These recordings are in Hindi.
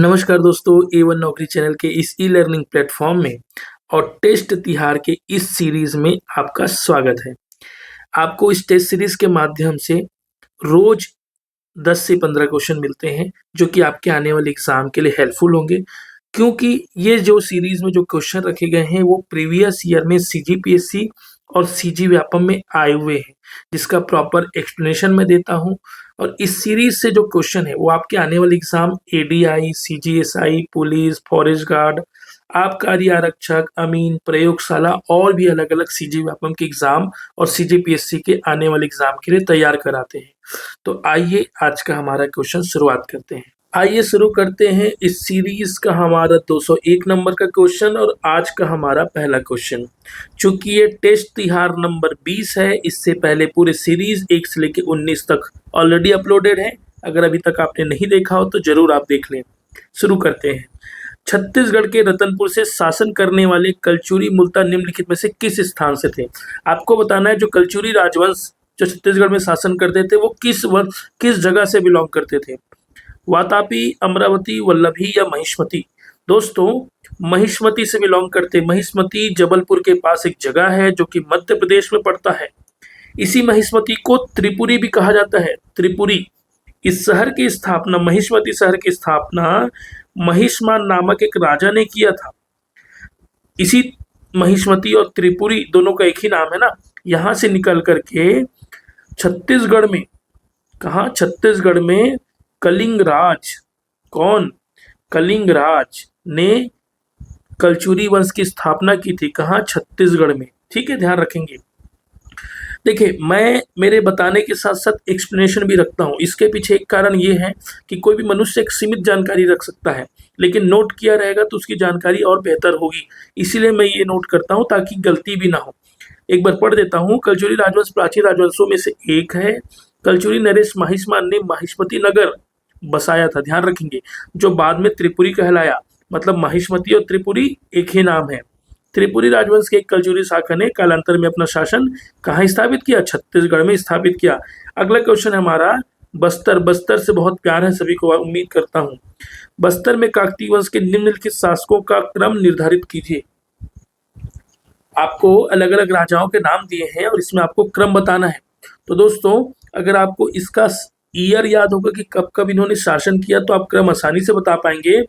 नमस्कार दोस्तों, A1 नौकरी चैनल के इस ई लर्निंग प्लेटफॉर्म में और टेस्ट तिहार के इस सीरीज में आपका स्वागत है। आपको इस टेस्ट सीरीज के माध्यम से रोज 10 से 15 क्वेश्चन मिलते हैं जो कि आपके आने वाले एग्जाम के लिए हेल्पफुल होंगे, क्योंकि ये जो सीरीज में जो क्वेश्चन रखे गए हैं वो प्रीवियस ईयर में CGPSC और CG व्यापम में आए हुए हैं, जिसका प्रॉपर एक्सप्लेनेशन मैं देता हूं। और इस सीरीज से जो क्वेश्चन है वो आपके आने वाले exam ADI, CGSI, police, forest guard, आबकारी आरक्षक, अमीन, प्रयोगशाला और भी अलग अलग CG व्यापम के एग्जाम और CGPSC के आने वाले एग्जाम के लिए तैयार कराते हैं। तो आइए आज का हमारा क्वेश्चन शुरुआत करते हैं। आइए शुरू करते हैं इस सीरीज का हमारा 201 नंबर का क्वेश्चन और आज का हमारा पहला क्वेश्चन। चूंकि ये टेस्ट तिहार नंबर 20 है, इससे पहले पूरे सीरीज 1 से लेकर 19 तक ऑलरेडी अपलोडेड है। अगर अभी तक आपने नहीं देखा हो तो जरूर आप देख लें। शुरू करते हैं। छत्तीसगढ़ के रतनपुर से शासन करने वाले कलचुरी मूलतः निम्नलिखित में से किस स्थान से थे? आपको बताना है जो कलचुरी राजवंश जो छत्तीसगढ़ में शासन करते थे वो किस जगह से बिलोंग करते थे? वातापी, अमरावती, वल्लभी या महिष्मती? दोस्तों, महिष्मती से बिलोंग करते। महिष्मती जबलपुर के पास एक जगह है जो कि मध्य प्रदेश में पड़ता है। इसी महिष्मती को त्रिपुरी भी कहा जाता है। त्रिपुरी इस शहर की स्थापना, महिष्मती शहर की स्थापना महिष्मान नामक एक राजा ने किया था। इसी महिष्मती और त्रिपुरी दोनों का एक ही नाम है ना। यहां से निकल करके छत्तीसगढ़ में, कहा छत्तीसगढ़ में कलिंगराज, कौन? कलिंगराज ने कलचुरी वंश की स्थापना की थी। कहाँ? छत्तीसगढ़ में। ठीक है, ध्यान रखेंगे। देखिए, मैं मेरे बताने के साथ साथ एक्सप्लेनेशन भी रखता हूँ। इसके पीछे एक कारण ये है कि कोई भी मनुष्य एक सीमित जानकारी रख सकता है, लेकिन नोट किया रहेगा तो उसकी जानकारी और बेहतर होगी। इसीलिए मैं ये नोट करता हूँ ताकि गलती भी ना हो। एक बार पढ़ देता हूँ। कलचुरी राजवंश प्राचीन राजवंशों में से एक है। कलचुरी नरेश महिष्मान ने महिष्मती नगर बसाया था, ध्यान रखेंगे, जो बाद में त्रिपुरी कहलाया। मतलब महिष्मती और त्रिपुरी एक ही नाम है। त्रिपुरी राजवंश के एक कलचुरी शाखा ने कालांतर में अपना शासन कहाँ स्थापित किया? छत्तीसगढ़ में स्थापित किया। अगला क्वेश्चन है हमारा बस्तर। बस्तर से बहुत प्यार है सभी को, उम्मीद करता हूँ। बस्तर में काकतीय वंश के निम्नलिखित शासकों का क्रम निर्धारित कीजिए। आपको अलग अलग राजाओं के नाम दिए हैं और इसमें आपको क्रम बताना है। तो दोस्तों, अगर आपको इसका ईयर याद होगा कि कब कब इन्होंने शासन किया तो आप क्रम आसानी से बता पाएंगे,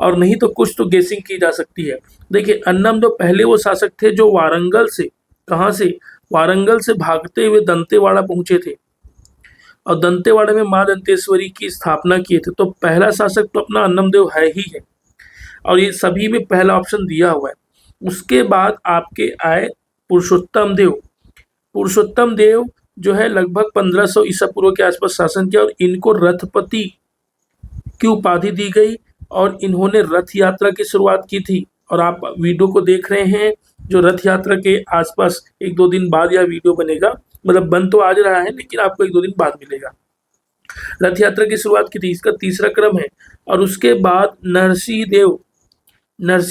और नहीं तो कुछ तो गेसिंग की जा सकती है। देखिए, अन्नमदेव पहले वो शासक थे जो वारंगल से, कहाँ से? वारंगल से भागते हुए दंतेवाड़ा पहुंचे थे और दंतेवाड़ा में मां दंतेश्वरी की स्थापना किए थे। तो पहला शासक तो अपना अन्नमदेव है ही है, और ये सभी में पहला ऑप्शन दिया हुआ है। उसके बाद आपके आए पुरुषोत्तम देव। पुरुषोत्तम देव जो है लगभग 1500 ईसा पूर्व के आसपास शासन किया और इनको रथपति की उपाधि दी गई और इन्होंने रथ यात्रा की शुरुआत की थी। और आप वीडियो को देख रहे हैं जो रथ यात्रा के आसपास 1-2 दिन बाद यह वीडियो बनेगा, मतलब बन तो आज रहा है लेकिन आपको 1-2 दिन बाद मिलेगा। रथ यात्रा की शुरुआत की थी, इसका तीसरा क्रम है। और उसके बाद नरसिंह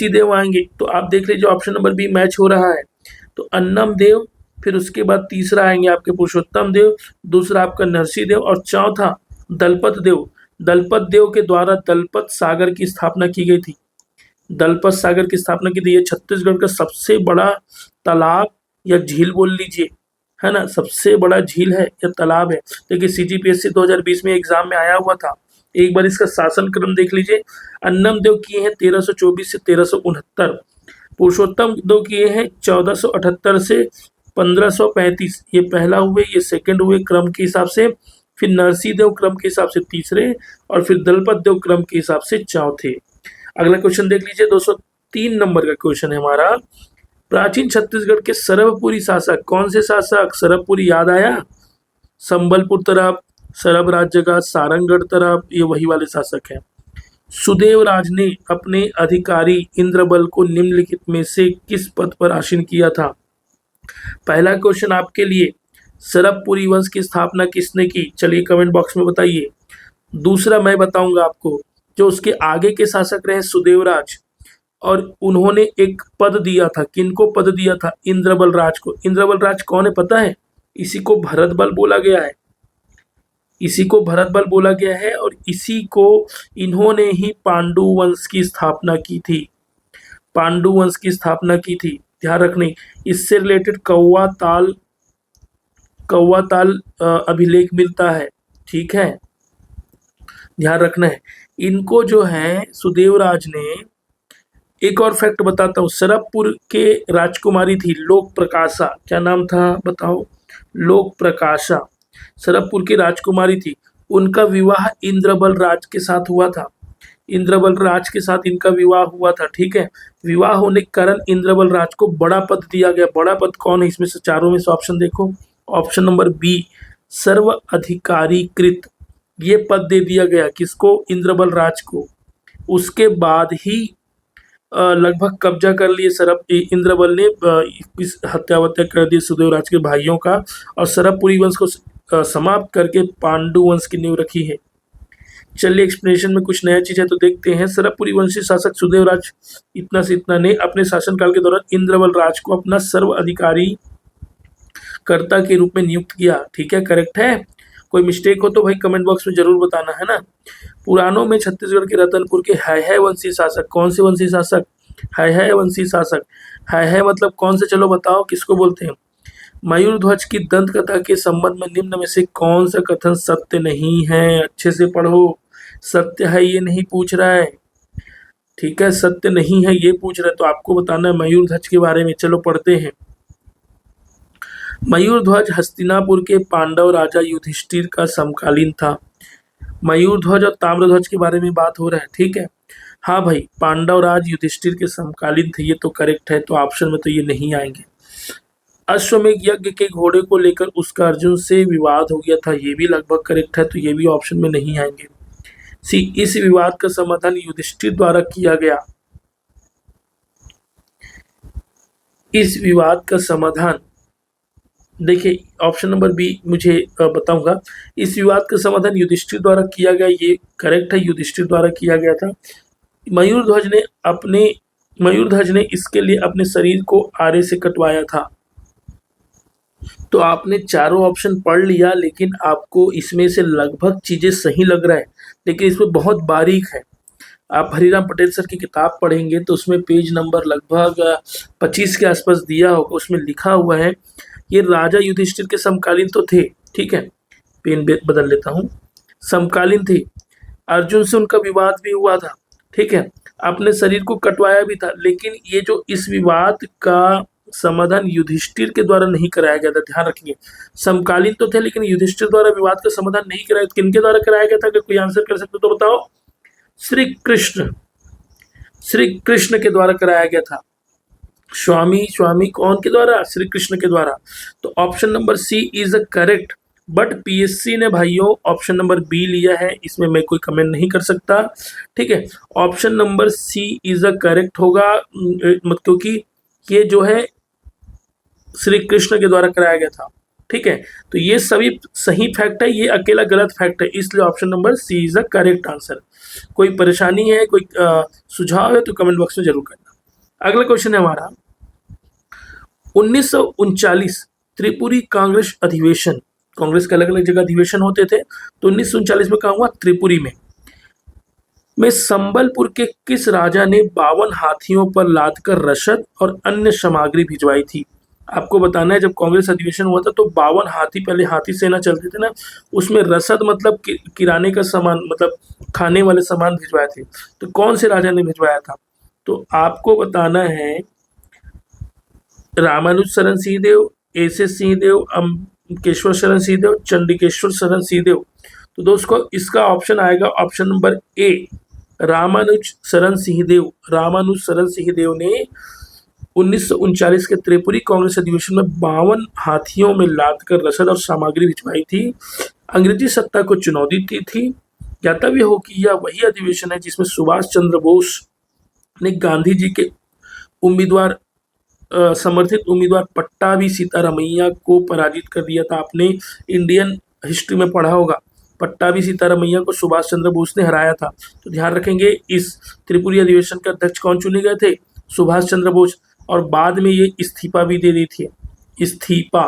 देव आएंगे। तो आप देख लीजिए ऑप्शन नंबर बी मैच हो रहा है। तो अन्नम देव, फिर उसके बाद तीसरा आएंगे आपके पुरुषोत्तम देव, दूसरा आपका नरसिंह देव और चौथा दलपत देव। दलपत देव के द्वारा दलपत सागर की स्थापना की गई थी। दलपत सागर की स्थापना की थी। ये छत्तीसगढ़ का सबसे बड़ा तालाब या झील बोल लीजिए, है ना, सबसे बड़ा झील है या तालाब है। देखिए, CGPSC 2020 में एग्जाम में आया हुआ था। एक बार इसका शासन क्रम देख लीजिए। अन्नम देव किए हैं 1324 से 1369। पुरुषोत्तम देव किए हैं 1478 से 1535। ये पहला हुए, ये सेकंड हुए क्रम के हिसाब से। फिर नरसिंह देव क्रम के हिसाब से तीसरे, और फिर दलपत देव क्रम के हिसाब से चौथे। अगला क्वेश्चन देख लीजिए। 203 नंबर का क्वेश्चन है हमारा। प्राचीन छत्तीसगढ़ के सरबपुरी शासक, कौन से शासक? सरबपुरी याद आया? संबलपुर तरफ, सरब राजजगह, सारंगढ़ तरफ, ये वही वाले शासक हैं। सुदेव राज ने अपने अधिकारी इंद्रबल को निम्नलिखित में से किस पद पर आसीन किया था? पहला क्वेश्चन आपके लिए, सरबपुरी वंश की स्थापना किसने की? चलिए कमेंट बॉक्स में बताइए। दूसरा मैं बताऊंगा आपको, जो उसके आगे के शासक रहे सुदेवराज, और उन्होंने एक पद दिया था। किनको पद दिया था? इंद्रबल राज को। इंद्रबल राज कौन है पता है? इसी को भरत बल बोला गया है। इसी को भरत बल बोला गया है और इसी को इन्होंने ही पांडु वंश की स्थापना की थी। पांडु वंश की स्थापना की थी, ध्यान रखने। इससे रिलेटेड कौवा ताल अभिलेख मिलता है, ठीक है, ध्यान रखना है। इनको जो है सुदेवराज ने, एक और फैक्ट बताता हूँ, सरबपुर के राजकुमारी थी लोक प्रकाशा, क्या नाम था बताओ, लोक प्रकाशा, सरबपुर की राजकुमारी थी। उनका विवाह इंद्रबल राज के साथ हुआ था, इंद्रबल राज के साथ इनका विवाह हुआ था, ठीक है। विवाह होने के कारण इंद्रबल राज को बड़ा पद दिया गया। बड़ा पद कौन है इसमें से, चारों में से ऑप्शन देखो, ऑप्शन नंबर बी सर्व अधिकारीकृत, ये पद दे दिया गया किसको, इंद्रबल राज को। उसके बाद ही लगभग कब्जा कर लिए इंद्रबल ने, इस हत्या वत्या कर दी सुदेवराज के भाइयों का, और सरबपुरी वंश को समाप्त करके पांडु वंश की नींव रखी है। चलिए एक्सप्लेनेशन में कुछ नया चीज है तो देखते हैं। सरबपुरी वंशी शासक सुदेवराज इतना से इतना ने अपने शासनकाल के दौरान इंद्रबल राज को अपना सर्व अधिकारी कर्ता के रूप में नियुक्त किया, ठीक है, करेक्ट है। कोई मिस्टेक हो तो भाई कमेंट बॉक्स में जरूर बताना, है ना। पुराणों में छत्तीसगढ़ के रतनपुर के है वंशी शासक, कौन से वंशी शासक, है वंशी शासक, है मतलब कौन से, चलो बताओ किसको बोलते हैं। मयूरध्वज की दंत कथा के संबंध में निम्न में से कौन सा कथन सत्य नहीं है, अच्छे से पढ़ो, सत्य है ये नहीं पूछ रहा है, ठीक है, सत्य नहीं है ये पूछ रहा है, तो आपको बताना है मयूरध्वज के बारे में। चलो पढ़ते हैं। मयूरध्वज हस्तिनापुर के पांडव राजा युधिष्ठिर का समकालीन था। मयूरध्वज और ताम्रध्वज के बारे में बात हो रहा है, ठीक है। हाँ भाई, पांडव राज युधिष्ठिर के समकालीन थे, ये तो करेक्ट है, तो ऑप्शन में तो ये नहीं आएंगे। अश्वमेध यज्ञ के घोड़े को लेकर उसका अर्जुन से विवाद हो गया था, ये भी लगभग करेक्ट है, तो ये भी ऑप्शन में नहीं आएंगे। सी, इस विवाद का समाधान युधिष्ठिर द्वारा किया गया। इस विवाद का समाधान, देखिए ऑप्शन नंबर बी मुझे बताऊंगा। इस विवाद का समाधान युधिष्ठिर द्वारा किया गया, ये करेक्ट है, युधिष्ठिर द्वारा किया गया था। मयूरध्वज ने इसके लिए अपने शरीर को आरे से कटवाया था। तो आपने चारों ऑप्शन पढ़ लिया, लेकिन आपको इसमें से लगभग चीजें सही लग रहा है, लेकिन इसमें बहुत बारीक है। आप हरिराम पटेल सर की किताब पढ़ेंगे तो उसमें पेज नंबर लगभग 25 के आसपास दिया होगा, उसमें लिखा हुआ है ये राजा युधिष्ठिर के समकालीन तो थे, ठीक है, पेन बदल लेता हूँ, समकालीन थे। अर्जुन से उनका विवाद भी हुआ था, ठीक है, अपने शरीर को कटवाया भी था, लेकिन ये जो इस विवाद का समाधान युधिष्ठिर के द्वारा नहीं कराया गया था, ध्यान रखिए। समकालीन तो थे लेकिन युधिष्ठिर द्वारा विवाद का समाधान नहीं कराया, किनके द्वारा कराया गया था, अगर कोई आंसर कर सकते तो बताओ। श्री कृष्ण के द्वारा कराया गया था। स्वामी कौन के द्वारा, श्री कृष्ण के द्वारा। तो option number C is a correct, but PSC ने भाइयों ऑप्शन नंबर बी लिया है, इसमें मैं कोई कमेंट नहीं कर सकता, ठीक है। Option number C is a correct होगा, क्योंकि ये जो है श्री कृष्ण के द्वारा कराया गया था, ठीक है। तो ये सभी सही फैक्ट है, ये अकेला गलत फैक्ट है, इसलिए option number C is a correct answer. कोई परेशानी है, कोई सुझाव है तो कमेंट बॉक्स में जरूर करना। अगला क्वेश्चन है हमारा 1939 त्रिपुरी कांग्रेस अधिवेशन। कांग्रेस के अलग अलग जगह अधिवेशन होते थे, तो 1939 में कहा हुआ त्रिपुरी में संबलपुर के किस राजा ने 52 हाथियों पर लादकर रसद और अन्य सामग्री भिजवाई थी। आपको बताना है जब कांग्रेस अधिवेशन हुआ था तो 52 हाथी, पहले हाथी सेना चलते थे ना, उसमें रसद मतलब किराने का सामान, मतलब खाने वाले सामान भिजवाए थे। तो कौन से राजा ने भिजवाया था, तो आपको बताना है रामानुज शरण सिंहदेव, एस.एस. सिंहदेव, अम्बकेश्वर शरण सिंहदेव, चंडिकेश्वर शरण सिंहदेव। तो दोस्तों इसका ऑप्शन आएगा ऑप्शन नंबर ए, रामानुज शरण सिंहदेव। रामानुज शरण सिंहदेव ने 1939 के त्रिपुरी कांग्रेस अधिवेशन में 52 हाथियों में लादकर रसद और सामग्री भिजवाई थी। अंग्रेजी सत्ता को चुनौती दी थी। ज्ञातव्य हो कि यह वही अधिवेशन है जिसमें सुभाष चंद्र बोस ने गांधी जी के उम्मीदवार समर्थित उम्मीदवार पट्टाभी सीतारामैया को पराजित कर दिया था। आपने इंडियन हिस्ट्री में पढ़ा होगा, पट्टाभी सीतारामैया को सुभाष चंद्र बोस ने हराया था। तो ध्यान रखेंगे इस त्रिपुरी अधिवेशन के अध्यक्ष कौन चुने गए थे, सुभाष चंद्र बोस, और बाद में ये इस्तीफा भी दे दी थी, इस्तीफा,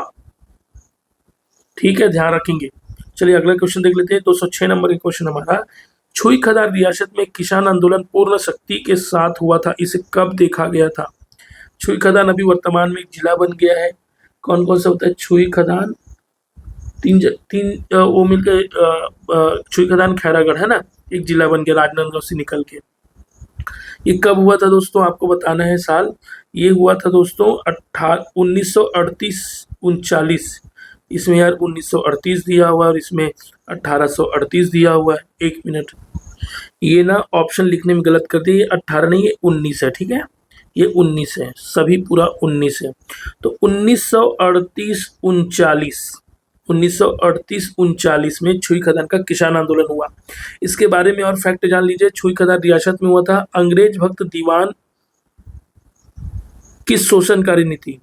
ठीक है, ध्यान रखेंगे। चलिए अगला क्वेश्चन देख लेते हैं। 206 नंबर का क्वेश्चन हमारा, छुई खदार रियासत में किसान आंदोलन पूर्ण शक्ति के साथ हुआ था, इसे कब देखा गया था? छुई खदान अभी वर्तमान में एक जिला बन गया है। कौन कौन सा होता है? छुई खदान तीन वो मिलकर छुई खदान खैरागढ़ है ना, एक जिला बन गया राजनांदगांव से निकल के। ये कब हुआ था दोस्तों, आपको बताना है साल। ये हुआ था दोस्तों 1938-39। इसमें यार 1938 दिया हुआ है और इसमें 1838 दिया हुआ है। एक मिनट, ये ना ऑप्शन लिखने में गलत कर दिया, ये 18 नहीं, ये 19 है, ठीक है। ये 19 है, सभी पूरा 19 है। तो 1938-39 में छुई खदान का किसान आंदोलन हुआ। इसके बारे में और फैक्ट जान लीजिए। छुई खदान रियासत में हुआ था। अंग्रेज भक्त दीवान की शोषणकारी नीति,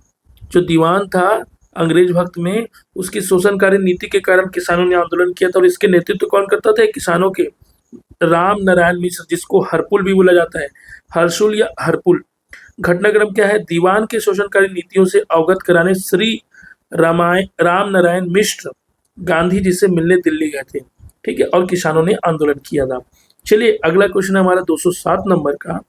जो दीवान था अंग्रेज भक्त में, उसकी शोषणकारी नीति के कारण किसानों ने आंदोलन किया था। और इसके नेतृत्व कौन करता था? किसानों के राम नारायण मिश्र, जिसको हरपुल भी बोला जाता है, हर्षुल या हरपुल। घटनाक्रम क्या है? दीवान के शोषणकारी नीतियों से अवगत कराने श्री राम नारायण मिश्र गांधी जी से मिलने दिल्ली गए थे, ठीक है, और किसानों ने आंदोलन किया था। चलिए अगला क्वेश्चन है हमारा 207 नंबर का,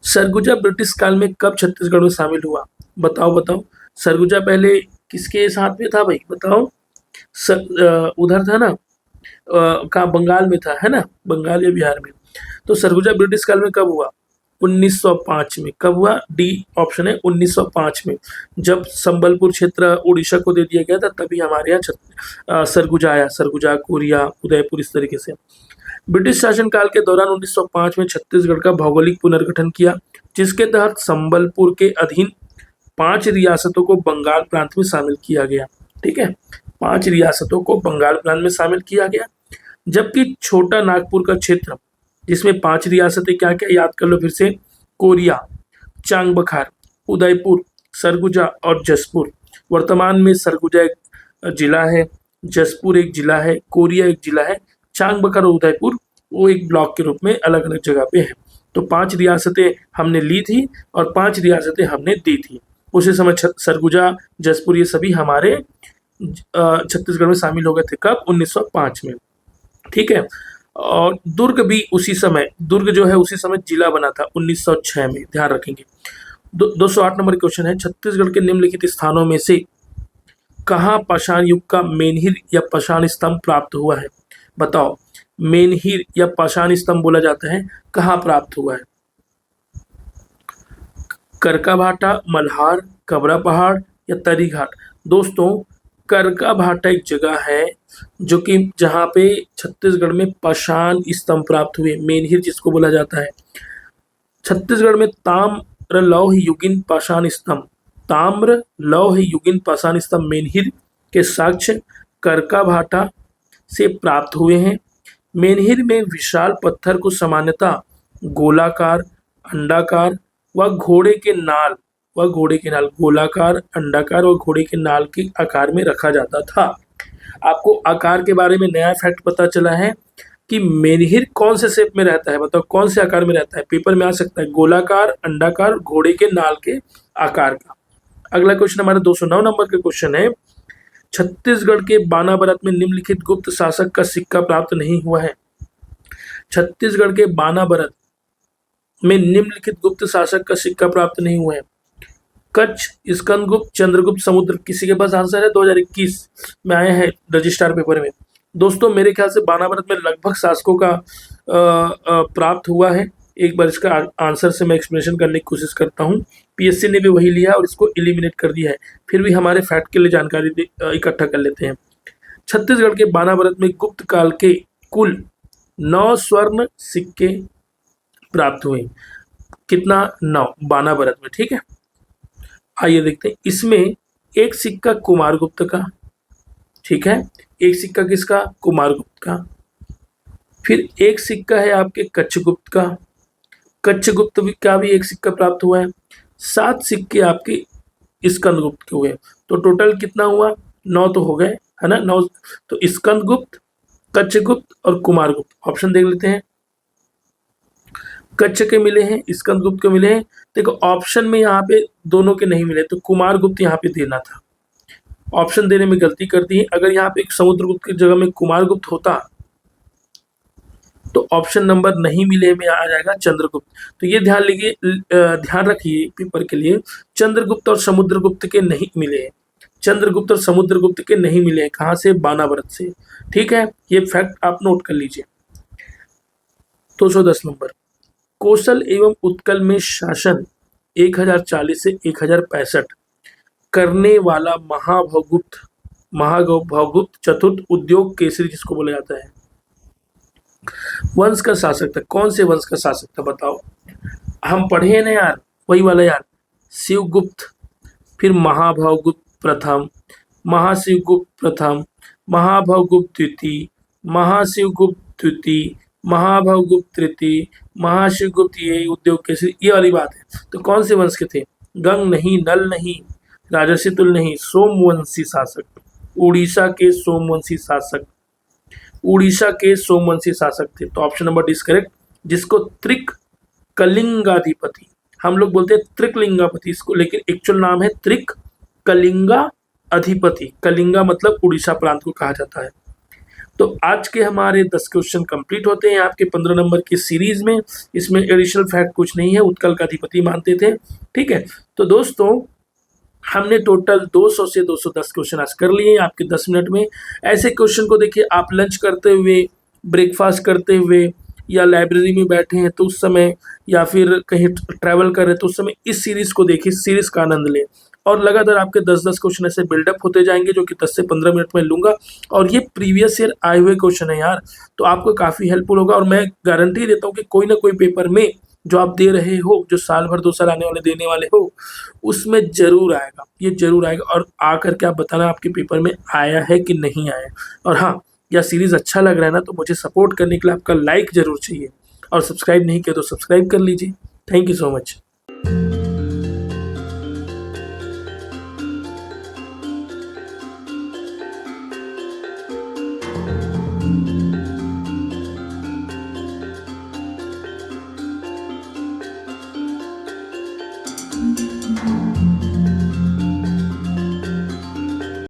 सरगुजा ब्रिटिश काल में कब छत्तीसगढ़ में शामिल हुआ? बताओ बताओ। सरगुजा पहले किसके साथ में था भाई, बताओ। उधर था ना, कहाँ, बंगाल में था, है ना, बंगाल या बिहार में। तो सरगुजा ब्रिटिश काल में कब हुआ? 1905 में। कब हुआ? डी ऑप्शन है, 1905 में। जब संबलपुर क्षेत्र उड़ीसा को दे दिया गया था, तभी हमारे यहाँ सरगुजा आया। सरगुजा, कोरिया, उदयपुर, इस तरीके से। ब्रिटिश शासनकाल के दौरान 1905 में छत्तीसगढ़ का भौगोलिक पुनर्गठन किया, जिसके तहत संबलपुर के अधीन 5 रियासतों को बंगाल प्रांत में शामिल किया गया, ठीक है। 5 रियासतों को बंगाल प्रांत में शामिल किया गया, जबकि छोटा नागपुर का क्षेत्र, जिसमें 5 रियासतें क्या क्या याद कर लो फिर से, कोरिया, चांगबखार, उदयपुर, सरगुजा और जसपुर। वर्तमान में सरगुजा एक जिला है, जसपुर एक जिला है, कोरिया एक जिला है, चांगबखार और उदयपुर वो एक ब्लॉक के रूप में अलग अलग जगह पे है। तो 5 रियासतें हमने ली थी और 5 रियासतें हमने दी थी। उसी समय सरगुजा, जसपुर, ये सभी हमारे छत्तीसगढ़ में शामिल हो गए थे। कब? 1905 में, ठीक है। और दुर्ग भी उसी समय, दुर्ग जो है उसी समय जिला बना था 1906 में, ध्यान रखेंगे। 208 नंबर क्वेश्चन है, छत्तीसगढ़ के निम्नलिखित स्थानों में से कहाँ पाषाण युग का मेनहिर या पाषाण स्तंभ प्राप्त हुआ है? बताओ, मेनहिर या पाषाण स्तंभ बोला जाता है, कहाँ प्राप्त हुआ है? करका-भाटा, मल्हार, कबरा पहाड़ या तरी घाट? दोस्तों, करका-भाटा एक जगह है जो कि जहाँ पे छत्तीसगढ़ में पाषाण स्तंभ प्राप्त हुए, मेनहिर जिसको बोला जाता है। छत्तीसगढ़ में ताम्र लौह युगीन पाषाण स्तंभ, ताम्र लौह युगीन पाषाण स्तंभ मेनहिर के साक्ष्य करका-भाटा से प्राप्त हुए हैं। मेनहिर में विशाल पत्थर को सामान्यतः गोलाकार, अंडाकार व घोड़े के नाल गोलाकार, अंडाकार और घोड़े के नाल के आकार में रखा जाता था। आपको आकार के बारे में नया फैक्ट पता चला है कि मेनहिर कौन से शेप में रहता है, बताओ कौन से आकार में रहता है? पेपर में आ सकता है, गोलाकार, अंडाकार, घोड़े के नाल के आकार का। अगला क्वेश्चन हमारा 209 नंबर का क्वेश्चन है, छत्तीसगढ़ के बानाबरत में निम्नलिखित गुप्त शासक का सिक्का प्राप्त नहीं हुआ है। छत्तीसगढ़ के बानाबरत में निम्नलिखित गुप्त शासक का सिक्का प्राप्त नहीं हुआ है। कच्छ, स्कंदगुप्त, चंद्रगुप्त, समुद्र। किसी के पास आंसर है? 2021 में आए हैं रजिस्ट्रार पेपर में। दोस्तों मेरे ख्याल से बानाबरत में लगभग शासकों का प्राप्त हुआ है। एक बार इसका आंसर से मैं एक्सप्लेनेशन करने की कोशिश करता हूँ। पीएससी ने भी वही लिया और इसको एलिमिनेट कर दिया है, फिर भी हमारे फैक्ट के लिए जानकारी इकट्ठा कर लेते हैं। छत्तीसगढ़ के बानाबरत में गुप्त काल के कुल 9 स्वर्ण सिक्के प्राप्त हुए। कितना? 9, बानाबरत में, ठीक है। आइए देखते हैं, इसमें एक सिक्का कुमारगुप्त का, ठीक है, एक सिक्का किसका? कुमारगुप्त का। फिर एक सिक्का है आपके कच्छगुप्त का, कच्छगुप्त का भी एक सिक्का प्राप्त हुआ है। 7 सिक्के आपके स्कंदगुप्त के हुए। तो टोटल कितना हुआ? 9 तो हो गए, है ना, 9। तो स्कंदगुप्त, कच्छगुप्त और कुमारगुप्त। ऑप्शन देख लेते हैं। कच्छ के मिले हैं, स्कंदगुप्त के मिले हैं। देखो ऑप्शन में यहाँ पे दोनों के नहीं मिले, तो कुमारगुप्त यहाँ पे देना था। ऑप्शन देने में गलती कर दी है। अगर यहाँ पे एक समुद्रगुप्त की जगह में कुमारगुप्त होता तो ऑप्शन नंबर नहीं मिले में आ जाएगा चंद्रगुप्त। तो ये ध्यान रखिए पेपर के लिए, चंद्रगुप्त और समुद्रगुप्त के नहीं मिले हैं। चंद्रगुप्त और समुद्रगुप्त के नहीं मिले हैं। कहाँ से? बानावरत से। ठीक है, ये फैक्ट आप नोट कर लीजिए। 210 नंबर, कौशल एवं उत्कल में शासन 1040 से 1065 करने वाला महाभौगुप्त चतुर्थ उद्योग केसरी जिसको बोला जाता है, वंश का शासक था। कौन से वंश का शासक था बताओ? हम पढ़े हैं ना यार, वही वाला यार, शिवगुप्त, फिर महाभौगुप्त प्रथम, महाशिवगुप्त प्रथम, महाभौगुप्त द्वितीय, महाशिवगुप्त द्वितीय, महाभौगुप्त तृतीय, महाशिवगुप्त, ये उद्योग केसरी, ये वाली बात है। तो कौन से वंश के थे? गंग नहीं, नल नहीं, राजर्षि तुल नहीं, सोमवंशी शासक, उड़ीसा के सोमवंशी शासक, उड़ीसा के सोमवंशी शासक थे। तो option number D is correct, जिसको त्रिक कलिंगाधिपति, हम लोग बोलते हैं त्रिकलिंगापति इसको, लेकिन एक्चुअल नाम है त्रिक कलिंगा अधिपति। कलिंगा मतलब उड़ीसा प्रांत को कहा जाता है। तो आज के हमारे 10 क्वेश्चन कंप्लीट होते हैं आपके 15 नंबर की सीरीज में। इसमें एडिशनल फैक्ट कुछ नहीं है, उत्कल का अधिपति मानते थे। ठीक है, तो दोस्तों हमने टोटल 200 से 210 क्वेश्चन आज कर लिए आपके 10 मिनट में। ऐसे क्वेश्चन को देखिए, आप लंच करते हुए, ब्रेकफास्ट करते हुए, या लाइब्रेरी में बैठे हैं तो उस समय, या फिर कहीं ट्रैवल कर रहे हैं तो उस समय इस सीरीज को देखिए, सीरीज का आनंद लें। और लगातार आपके 10-10 क्वेश्चन ऐसे बिल्डअप होते जाएंगे, जो कि 10 से 15 मिनट में लूंगा। और ये प्रीवियस ईयर आए हुए क्वेश्चन है यार, तो आपको काफ़ी हेल्पफुल होगा। और मैं गारंटी देता हूँ कि कोई ना कोई पेपर में जो आप दे रहे हो, जो साल भर 2 साल आने वाले देने वाले हो, उसमें जरूर आएगा, ये जरूर आएगा। और आकर के आप बताना आपके पेपर में आया है कि नहीं आया। और हाँ, यह सीरीज अच्छा लग रहा है ना, तो मुझे सपोर्ट करने के लिए आपका लाइक जरूर चाहिए, और सब्सक्राइब नहीं किया तो सब्सक्राइब कर लीजिए। Thank you so much.